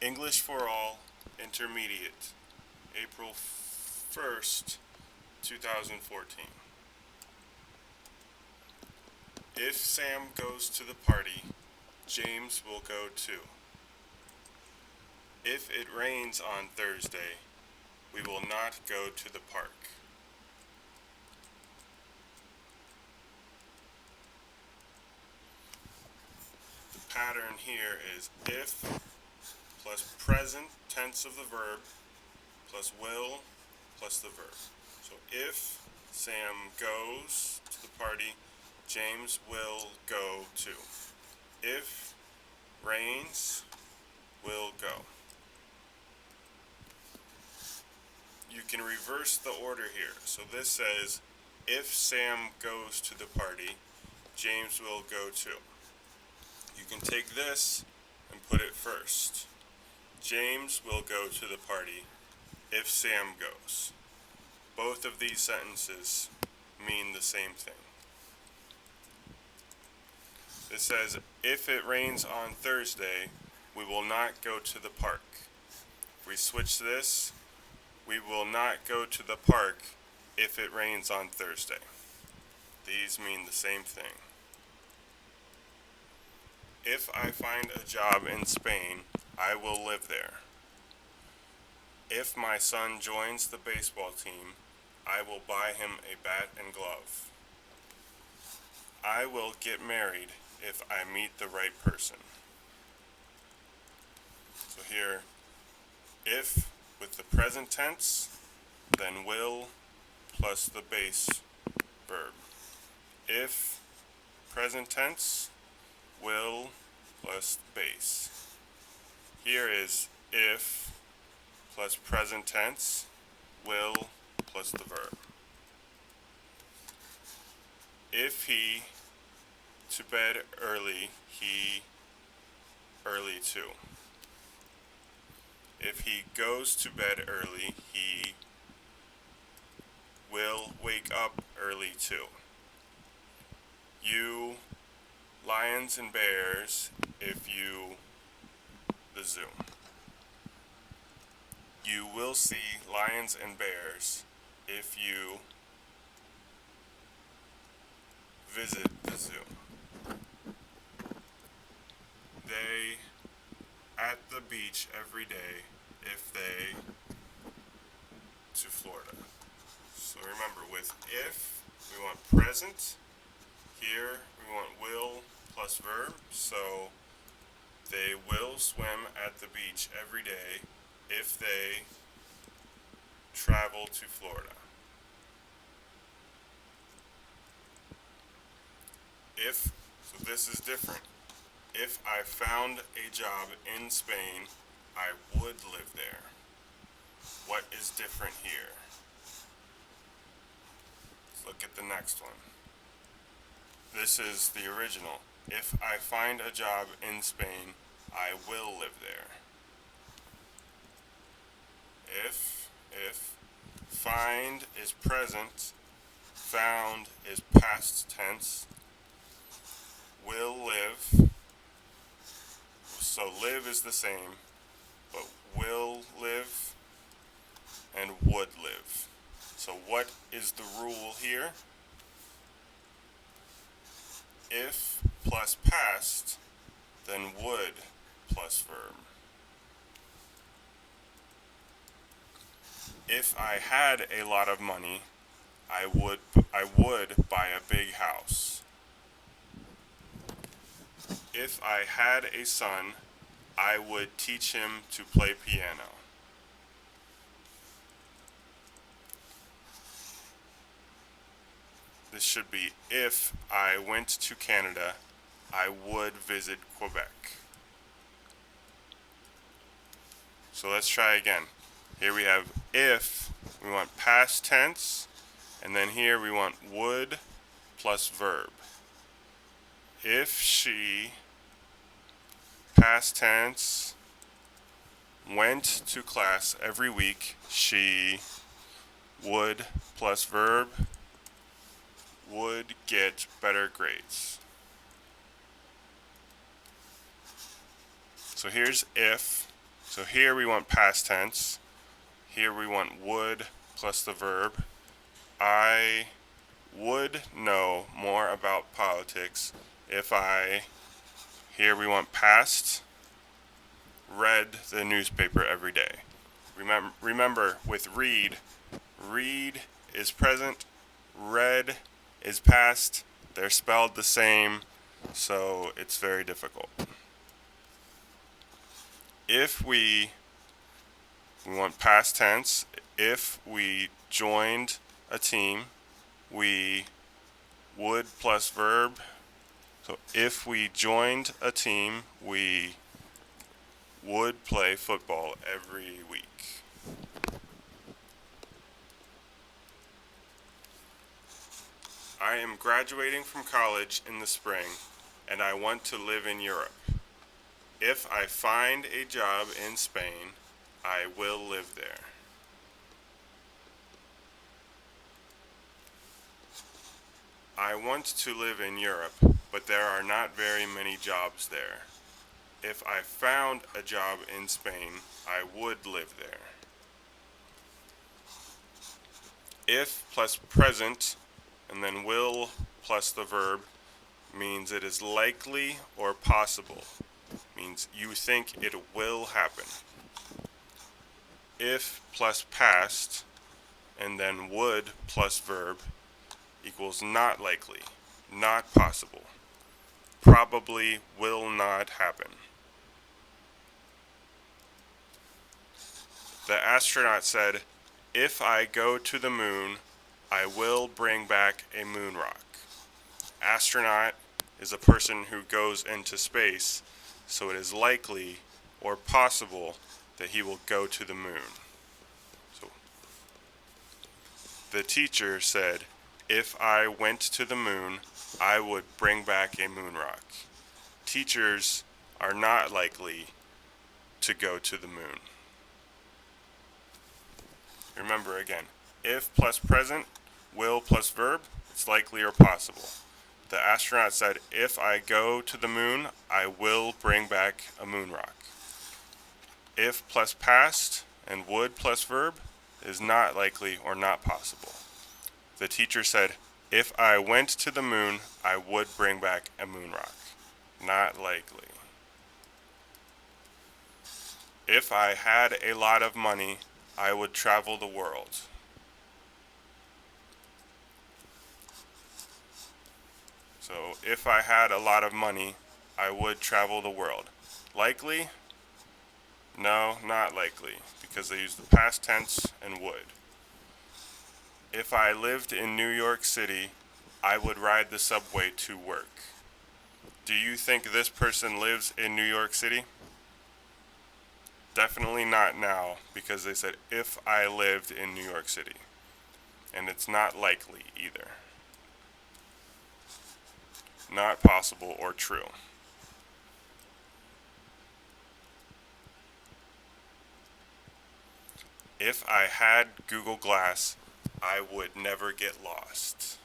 English for All, Intermediate, April 1st, 2014. If Sam goes to the party, James will go too. If it rains on Thursday, we will not go to the park. The pattern here is if plus present tense of the verb plus will plus the verb. So if Sam goes to the party, James will go too. If rains, will go. You can reverse the order here. So this says, if Sam goes to the party, James will go too. You can take this and put it first. James will go to the party if Sam goes. Both of these sentences mean the same thing. It says, if it rains on Thursday, we will not go to the park. If we switch this, we will not go to the park if it rains on Thursday. These mean the same thing. If I find a job in Spain, I will live there. If my son joins the baseball team, I will buy him a bat and glove. I will get married if I meet the right person. So here, if with the present tense, then will plus the base verb. If present tense, will plus base. Here is if plus present tense, will plus the verb. If he to bed early, he early too. If he goes to bed early, he will wake up early too. You lions and bears if you the zoo. You will see lions and bears if you visit the zoo. They at the beach every day if they to Florida. So remember, with if, we want present. Here, we want will plus verb. So they will swim at the beach every day if they travel to Florida. If, so this is different. If I found a job in Spain, I would live there. What is different here? Let's look at the next one. This is the original. If I find a job in Spain, I will live there. If, find is present, found is past tense, will live, so live is the same, but will live and would live. So what is the rule here? If plus past, then would plus verb. If I had a lot of money, I would buy a big house. If I had a son, I would teach him to play piano. This should be, if I went to Canada, I would visit Quebec. So let's try again. Here we have if, we want past tense, and then here we want would plus verb. If she, past tense, went to class every week, she would plus verb, would get better grades. So here's if. So here we want past tense. Here we want would plus the verb. I would know more about politics if I, here we want past, read the newspaper every day. Remember with read is present, read is past. They're spelled the same, so it's very difficult. If we want past tense, if we joined a team, we would plus verb. So if we joined a team, we would play football every week. I am graduating from college in the spring, and I want to live in Europe. If I find a job in Spain, I will live there. I want to live in Europe, but there are not very many jobs there. If I found a job in Spain, I would live there. If plus present, and then will plus the verb, means it is likely or possible. Means you think it will happen. If plus past, and then would plus verb, equals not likely, not possible, probably will not happen. The astronaut said, "If I go to the moon, I will bring back a moon rock." Astronaut is a person who goes into space, so it is likely or possible that he will go to the moon. So, the teacher said, "If I went to the moon, I would bring back a moon rock." Teachers are not likely to go to the moon. Remember again, if plus present, will plus verb, it's likely or possible. The astronaut said, "If I go to the moon, I will bring back a moon rock." If plus past and would plus verb is not likely or not possible. The teacher said, "If I went to the moon, I would bring back a moon rock." Not likely. If I had a lot of money, I would travel the world. So, if I had a lot of money, I would travel the world. Likely? No, not likely, because they use the past tense and would. If I lived in New York City, I would ride the subway to work. Do you think this person lives in New York City? Definitely not now, because they said, "if I lived in New York City." And it's not likely either. Not possible or true. If I had Google Glass, I would never get lost.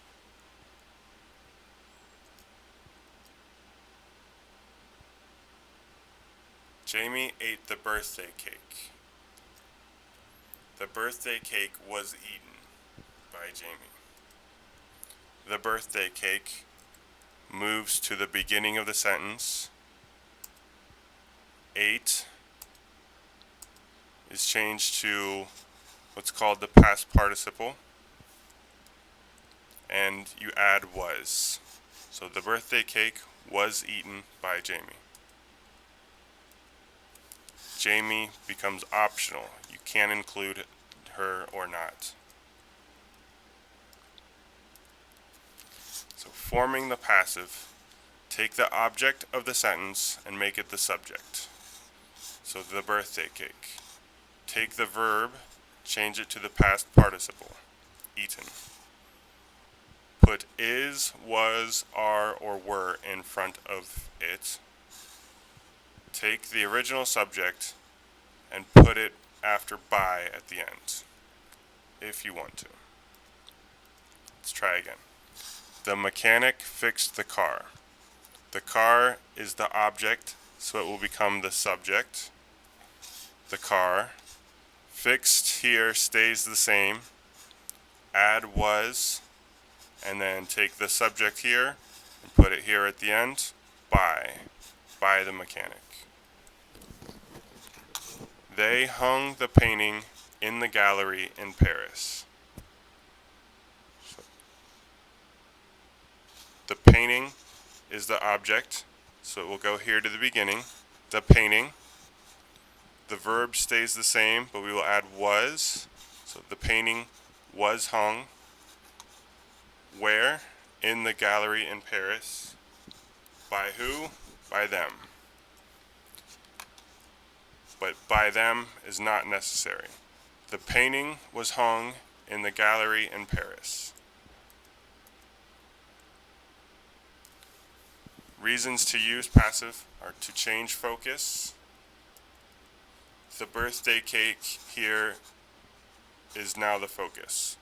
Jamie ate the birthday cake. The birthday cake was eaten by Jamie. The birthday cake moves to the beginning of the sentence. Ate is changed to what's called the past participle, and you add was. So the birthday cake was eaten by Jamie. Jamie becomes optional. You can include her or not. So forming the passive, take the object of the sentence and make it the subject. So the birthday cake. Take the verb, change it to the past participle, eaten. Put is, was, are, or were in front of it. Take the original subject and put it after by at the end, if you want to. Let's try again. The mechanic fixed the car. The car is the object, so it will become the subject. the car. Fixed here stays the same. Add was, and then take the subject here and put it here at the end. By the mechanic. They hung the painting in the gallery in Paris. The painting is the object, so it will go here to the beginning. The painting. The verb stays the same, but we will add was. So the painting was hung. Where? In the gallery in Paris. By who? By them. But by them is not necessary. The painting was hung in the gallery in Paris. Reasons to use passive are to change focus. The birthday cake here is now the focus.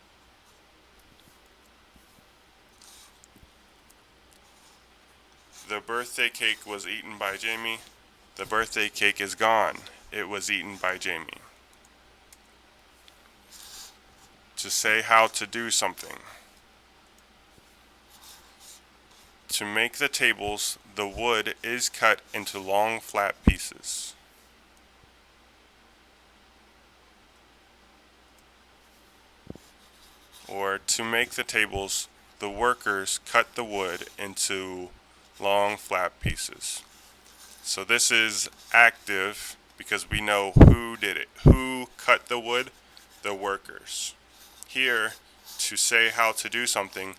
The birthday cake was eaten by Jamie. The birthday cake is gone. It was eaten by Jamie. To say how to do something. To make the tables, the wood is cut into long flat pieces. Or to make the tables, the workers cut the wood into long flat pieces. So this is active because we know who did it. Who cut the wood? The workers. Here, to say how to do something,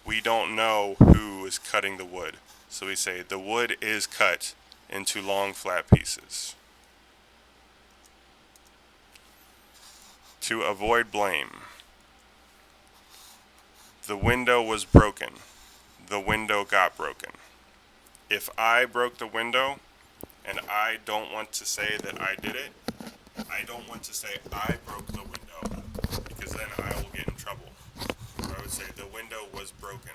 we don't know who is cutting the wood. So we say the wood is cut into long flat pieces. To avoid blame. The window was broken. The window got broken. If I broke the window, and I don't want to say that I did it, I don't want to say I broke the window, because then I will get in trouble. So I would say the window was broken.